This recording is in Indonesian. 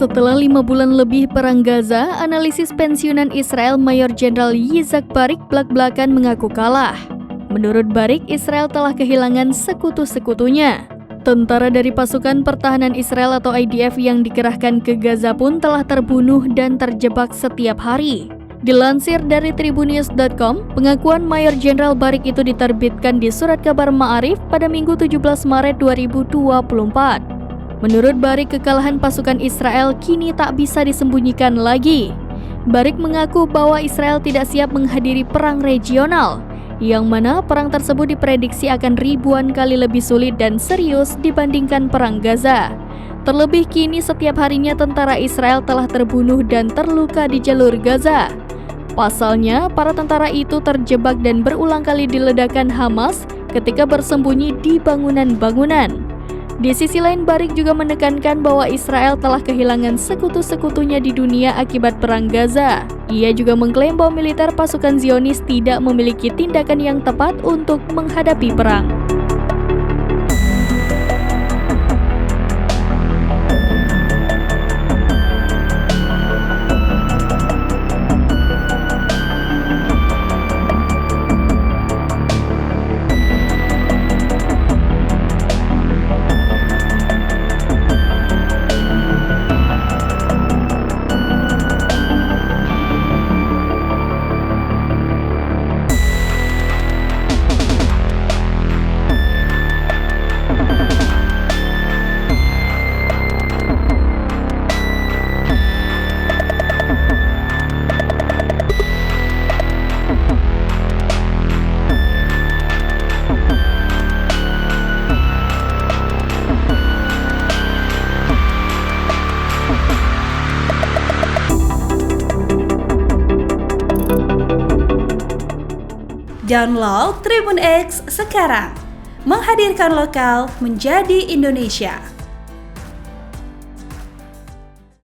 Setelah 5 bulan lebih perang Gaza, analisis pensiunan Israel Mayor Jenderal Yitzhak Barik belak-belakan mengaku kalah. Menurut Barik, Israel telah kehilangan sekutu-sekutunya. Tentara dari pasukan pertahanan Israel atau IDF yang dikerahkan ke Gaza pun telah terbunuh dan terjebak setiap hari. Dilansir dari tribunnews.com, pengakuan Mayor Jenderal Barik itu diterbitkan di surat kabar Ma'arif pada Minggu 17 Maret 2024. Menurut Barik, kekalahan pasukan Israel kini tak bisa disembunyikan lagi. Barik mengaku bahwa Israel tidak siap menghadiri perang regional, yang mana perang tersebut diprediksi akan ribuan kali lebih sulit dan serius dibandingkan perang Gaza. Terlebih kini setiap harinya tentara Israel telah terbunuh dan terluka di jalur Gaza. Pasalnya, para tentara itu terjebak dan berulang kali diledakkan Hamas ketika bersembunyi di bangunan-bangunan. Di sisi lain, Barik juga menekankan bahwa Israel telah kehilangan sekutu-sekutunya di dunia akibat perang Gaza. Ia juga mengklaim bahwa militer pasukan Zionis tidak memiliki tindakan yang tepat untuk menghadapi perang. Download Tribun X sekarang, menghadirkan lokal menjadi Indonesia.